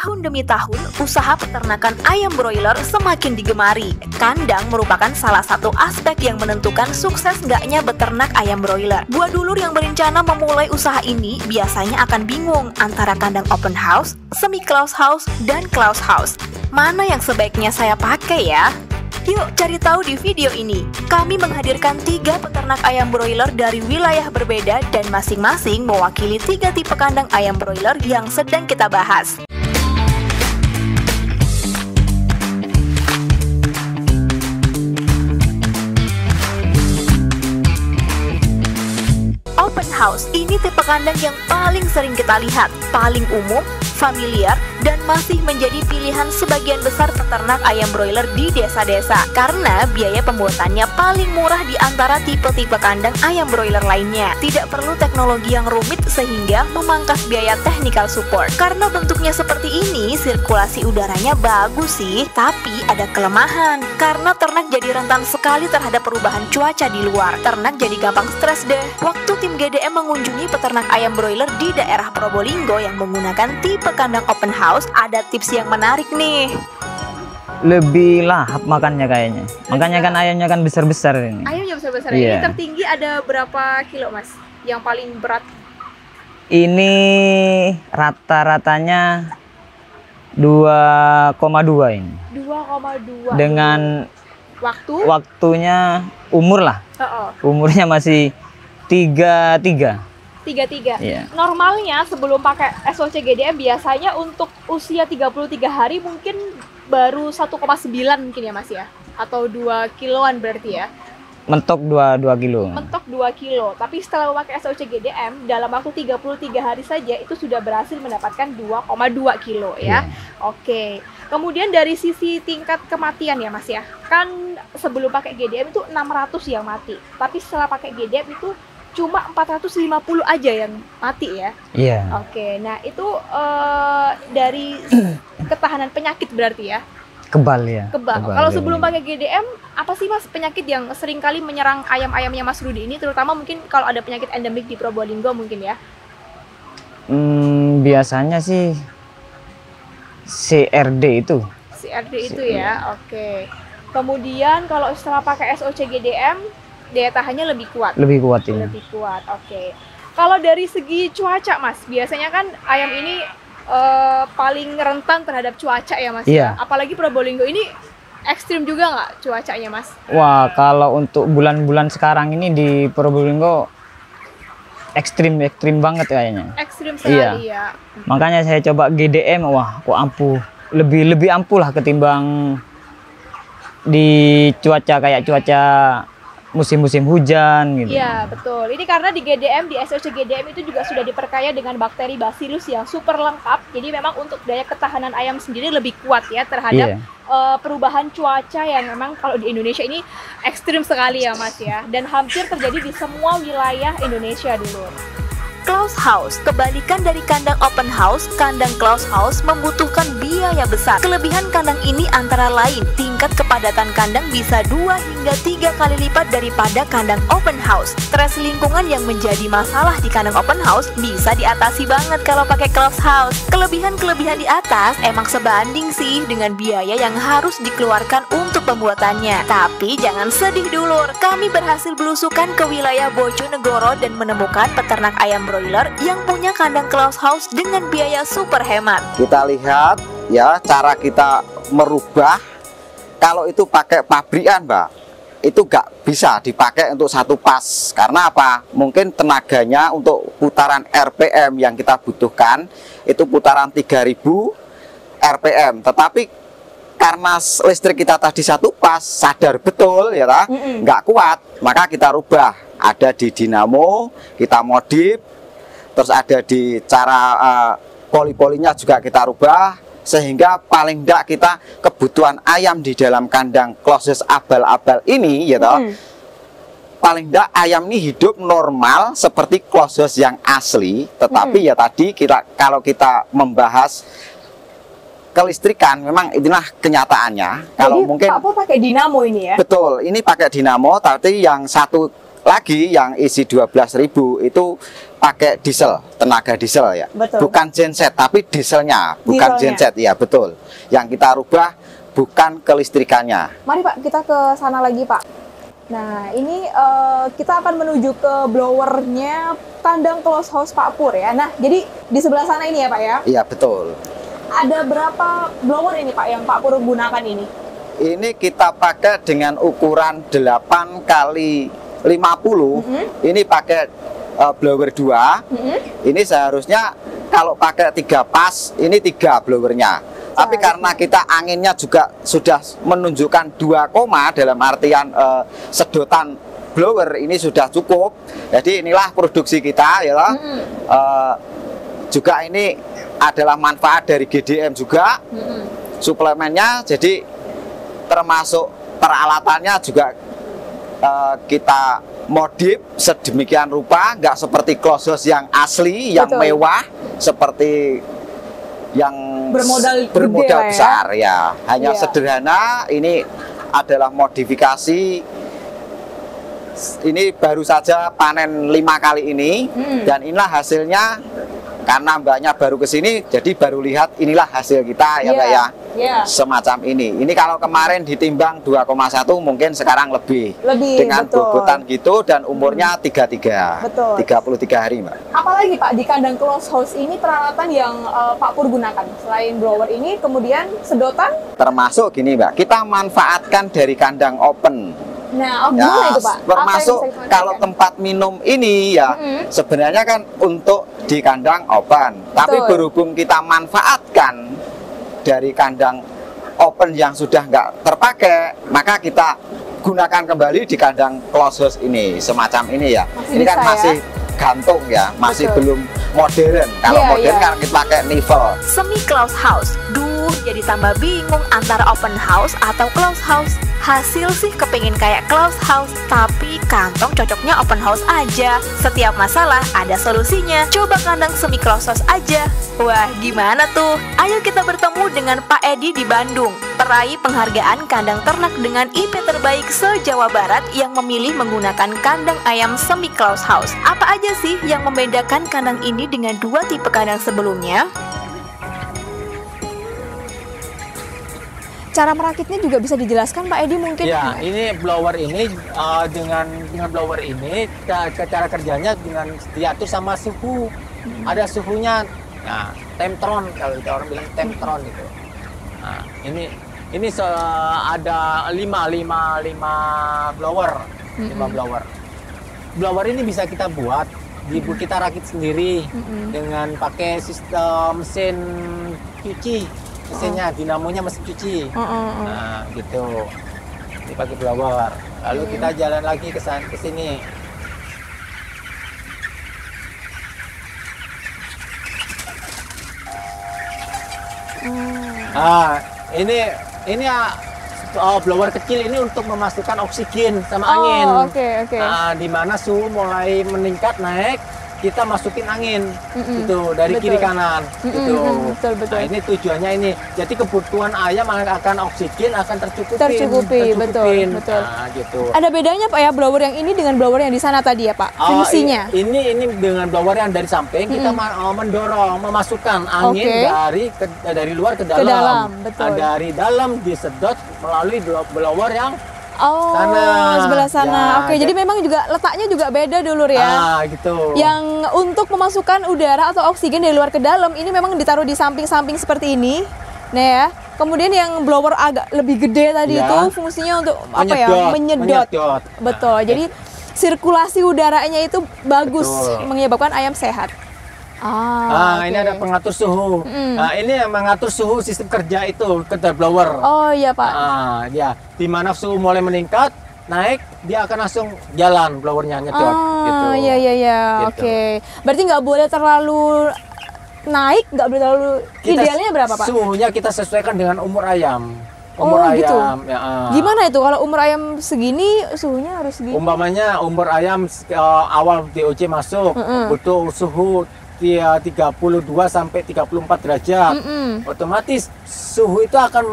Tahun demi tahun, usaha peternakan ayam broiler semakin digemari. Kandang merupakan salah satu aspek yang menentukan sukses nggaknya beternak ayam broiler. Buat dulur yang berencana memulai usaha ini biasanya akan bingung antara kandang open house, semi closed house, dan closed house. Mana yang sebaiknya saya pakai ya? Yuk cari tahu di video ini. Kami menghadirkan 3 peternak ayam broiler dari wilayah berbeda dan masing-masing mewakili 3 tipe kandang ayam broiler yang sedang kita bahas. Open house, ini tipe kandang yang paling sering kita lihat, paling umum, familiar, dan masih menjadi pilihan sebagian besar peternak ayam broiler di desa-desa karena biaya pembuatannya paling murah di antara tipe-tipe kandang ayam broiler lainnya. Tidak perlu teknologi yang rumit sehingga memangkas biaya technical support. Karena bentuknya seperti ini, sirkulasi udaranya bagus sih, tapi ada kelemahan karena ternak jadi rentan sekali terhadap perubahan cuaca di luar. Ternak jadi gampang stres deh. Waktu tim GDM mengunjungi peternak ayam broiler di daerah Probolinggo yang menggunakan tipe kandang open house, ada tips yang menarik nih. Lebih lahap makannya kayaknya. Makanya kan ayamnya kan besar-besar ini. Ayamnya besar-besar. Iya. Ini tertinggi ada berapa kilo, Mas? Yang paling berat? Ini rata-ratanya 2,2 ini. 2,2. Dengan waktunya umur lah. Umurnya masih 33. Iya. Normalnya sebelum pakai SOC GDM biasanya untuk usia 33 hari mungkin baru 1,9 mungkin ya Mas ya? Atau 2 kiloan berarti ya? Mentok 2 kilo. Mentok 2 kilo. Tapi setelah memakai SOC GDM dalam waktu 33 hari saja itu sudah berhasil mendapatkan 2,2 kilo ya. Oke. Kemudian dari sisi tingkat kematian ya Mas ya? Kan sebelum pakai GDM itu 600 yang mati. Tapi setelah pakai GDM itu cuma 450 aja yang mati ya. Iya. Oke, nah itu dari ketahanan penyakit berarti ya? Kebal ya. Kebal. Kalau sebelum pakai GDM, apa sih Mas penyakit yang sering kali menyerang ayam-ayamnya Mas Rudi ini? Terutama mungkin kalau ada penyakit endemik di Probolinggo mungkin ya? Biasanya sih CRD itu. CRD itu ya, oke. Kemudian kalau setelah pakai SOC GDM, daya tahannya lebih kuat. Lebih kuat ini. Lebih kuat, oke. Kalau dari segi cuaca, Mas, biasanya kan ayam ini paling rentan terhadap cuaca ya, Mas. Iya. Apalagi Probolinggo ini ekstrim juga nggak cuacanya, Mas? Wah, kalau untuk bulan-bulan sekarang ini di Probolinggo ekstrim banget kayaknya. Ekstrim sekali ya. Makanya saya coba GDM, wah, kok ampuh. Lebih ampuh lah ketimbang di cuaca kayak cuaca musim-musim hujan gitu. Iya, betul. Ini karena di GDM, di SOC GDM itu juga sudah diperkaya dengan bakteri Bacillus yang super lengkap. Jadi memang untuk daya ketahanan ayam sendiri lebih kuat ya terhadap perubahan cuaca yang memang kalau di Indonesia ini ekstrim sekali ya Mas ya. Dan hampir terjadi di semua wilayah Indonesia dulu. Closed house, kebalikan dari kandang open house, kandang closed house membutuhkan biaya besar. Kelebihan kandang ini antara lain, tingkat kepadatan kandang bisa 2 hingga 3 kali lipat daripada kandang open house. Stres lingkungan yang menjadi masalah di kandang open house bisa diatasi banget kalau pakai closed house. Kelebihan-kelebihan di atas emang sebanding sih dengan biaya yang harus dikeluarkan untuk pembuatannya. Tapi jangan sedih dulur, kami berhasil belusukan ke wilayah Bojonegoro dan menemukan peternak ayam broiler yang punya kandang closed house dengan biaya super hemat. Kita lihat ya cara kita merubah. Kalau itu pakai pabrikan, Mbak, itu nggak bisa dipakai untuk satu pas. Karena apa? Mungkin tenaganya untuk putaran RPM yang kita butuhkan itu putaran 3000 RPM. Tetapi karena listrik kita tadi satu pas, sadar betul ya, nggak kuat, maka kita rubah. Ada di dinamo, kita modif. Terus ada di cara poli-polinya juga kita rubah sehingga paling tidak kita kebutuhan ayam di dalam kandang closed abal-abal ini ya paling tidak ayam ini hidup normal seperti closed yang asli. Tetapi ya tadi kalau kita membahas kelistrikan memang inilah kenyataannya. Kalau jadi, mungkin Pak pakai dinamo ini ya? Betul, ini pakai dinamo tapi yang satu lagi yang isi 12.000 itu pakai diesel, tenaga diesel ya. Betul. Bukan genset tapi dieselnya, bukan Dieselnya. genset ya, betul. Yang kita rubah bukan kelistrikannya. Mari Pak, kita ke sana lagi Pak. Nah, ini kita akan menuju ke blowernya kandang close house Pak Pur ya. Nah, jadi di sebelah sana ini ya Pak ya. Iya, betul. Ada berapa blower ini Pak yang Pak Pur gunakan ini? Ini kita pakai dengan ukuran 8 kali 50. Ini pakai blower 2. Ini seharusnya kalau pakai 3 pas, ini 3 blowernya. Tapi karena kita anginnya juga sudah menunjukkan 2 koma dalam artian sedotan blower ini sudah cukup. Jadi inilah produksi kita ya. Juga ini adalah manfaat dari GDM juga. Suplemennya, jadi termasuk peralatannya juga kita modif sedemikian rupa, nggak seperti close house yang asli, yang Betul. mewah seperti yang Bermodal gede bermodal lah ya. besar ya. Hanya Iya. sederhana. Ini adalah modifikasi. Ini baru saja panen 5 kali ini, dan inilah hasilnya. Karena mbaknya baru ke sini, jadi baru lihat inilah hasil kita ya Mbak ya. Iya. Semacam ini. Ini kalau kemarin ditimbang 2,1 mungkin sekarang lebih. Lebih, Dengan betul. bobotan gitu dan umurnya 33. Betul. 33 hari, Mbak. Apalagi Pak di kandang close house ini peralatan yang Pak Pur gunakan selain blower ini, kemudian sedotan. Termasuk gini, Mbak. Kita manfaatkan dari kandang open. Nah, gimana itu Pak? Apa Termasuk yang bisa dimanfaatkan? kalau tempat minum ini ya sebenarnya kan untuk di kandang open. Tapi Betul. berhubung kita manfaatkan dari kandang open yang sudah nggak terpakai, maka kita gunakan kembali di kandang close house ini, semacam ini ya. Masih Ini kan bisa ya? masih gantung ya, masih Betul. belum modern. Kalau Iya, modern iya. kan kita pakai nivel. Semi close house. Duh, jadi tambah bingung antara open house atau close house. Hasil sih kepingin kayak close house, tapi kantong cocoknya open house aja. Setiap masalah ada solusinya. Coba kandang semi close house aja. Wah, gimana tuh? Ayo kita bertemu dengan Pak Edi di Bandung, peraih penghargaan kandang ternak dengan IP terbaik se-Jawa Barat yang memilih menggunakan kandang ayam semi close house. Apa aja sih yang membedakan kandang ini dengan 2 tipe kandang sebelumnya? Cara merakitnya juga bisa dijelaskan Pak Edi mungkin? Ya, ini blower ini dengan blower ini cara kerjanya dengan diatur sama suhu. Ada suhunya. Nah, temptron kalau orang bilang temptron itu. Nah, ini ada 5 blower. 5 blower. Blower ini bisa kita buat, kita rakit sendiri dengan pakai sistem mesin cuci. Mesinnya, dinamonya mesin cuci. Nah, gitu. Ini pakai blower. Lalu kita jalan lagi ke sini. Nah, ini blower kecil ini untuk memasukkan oksigen sama angin. Oke. Nah, di mana suhu mulai meningkat naik, kita masukin angin gitu dari Betul. kiri kanan gitu. Betul. Nah, ini tujuannya ini. Jadi kebutuhan ayam akan oksigen akan tercukupi. Betul. Nah, gitu. Ada bedanya Pak ya blower yang ini dengan blower yang di sana tadi ya Pak? Fungsinya? Ini dengan blower yang dari samping kita mendorong, memasukkan angin Oke. dari luar ke dalam. Ke dalam, betul. Nah, dari dalam disedot melalui blower yang Oh, sana. sebelah sana. Ya, Oke, jadi memang juga letaknya juga beda dulu ya. gitu. Yang untuk memasukkan udara atau oksigen dari luar ke dalam ini memang ditaruh di samping-samping seperti ini. Nah ya. Kemudian yang blower agak lebih gede tadi Ya. itu fungsinya untuk apa ya? Menyedot. Betul. Nah, Jadi sirkulasi udaranya itu bagus, Betul. menyebabkan ayam sehat. Ini ada pengatur suhu. Nah, ini yang mengatur suhu sistem kerja itu kedar blower. Oh iya Pak. Ya, di mana suhu mulai meningkat, naik, dia akan langsung jalan blowernya nyedot gitu. Iya. Gitu. Oke. Berarti nggak boleh terlalu naik, nggak boleh terlalu. Idealnya berapa Pak? Suhunya kita sesuaikan dengan umur ayam. Gitu. Ya, Gimana itu kalau umur ayam segini suhunya harus segini? Umpamanya umur ayam awal DOC masuk butuh suhu 32 sampai 34 derajat. Otomatis suhu itu akan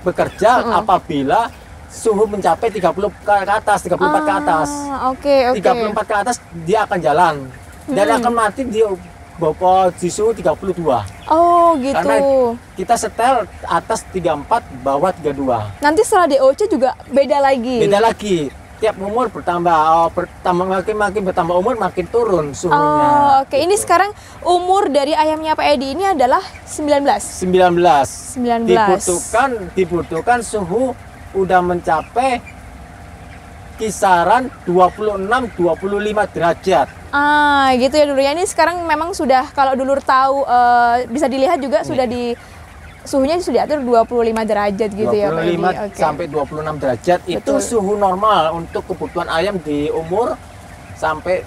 bekerja apabila suhu mencapai 30 ke atas, 34 ke atas. Oke, oke. 34 ke atas dia akan jalan. Dan akan mati di suhu 32. Oh, gitu. Karena kita setel atas 34, bawah 32. Nanti setelah DOC juga beda lagi. Beda lagi. Tiap umur bertambah, makin bertambah umur makin turun suhunya. Oh, oke. Ini sekarang umur dari ayamnya Pak Edi ini adalah 19. 19. Dibutuhkan suhu udah mencapai kisaran 26-25 derajat. Gitu ya dulu ya. Ini sekarang memang sudah, kalau dulur tahu, bisa dilihat juga sudah di suhunya sudah diatur 25 derajat gitu ya Pak Edi. 25 sampai 26 derajat. Betul. Itu suhu normal untuk kebutuhan ayam di umur sampai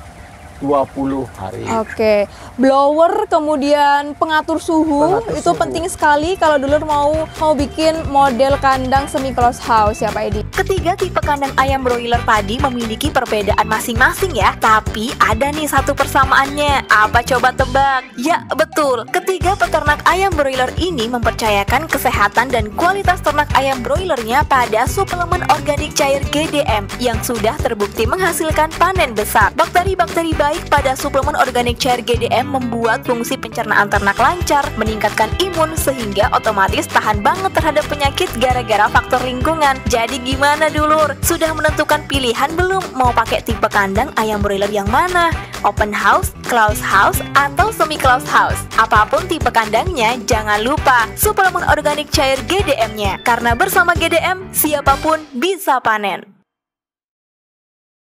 20 hari. Oke, blower kemudian pengatur suhu Pengatur itu suhu. penting sekali kalau dulur mau bikin model kandang semi close house ya Pak Edi. Ketiga tipe kandang ayam broiler padi memiliki perbedaan masing-masing ya. Tapi ada nih satu persamaannya. Apa coba tebak? Ya betul, ketiga peternak ayam broiler ini mempercayakan kesehatan dan kualitas ternak ayam broilernya pada suplemen organik cair GDM yang sudah terbukti menghasilkan panen besar. Bakteri-bakteri baik pada suplemen organik cair GDM membuat fungsi pencernaan ternak lancar, meningkatkan imun sehingga otomatis tahan banget terhadap penyakit gara-gara faktor lingkungan. Jadi gimana dulur? Sudah menentukan pilihan belum? Mau pakai tipe kandang ayam broiler yang mana? Open house, close house, atau semi close house? Apapun tipe kandangnya, jangan lupa suplemen organik cair GDM-nya. Karena bersama GDM, siapapun bisa panen.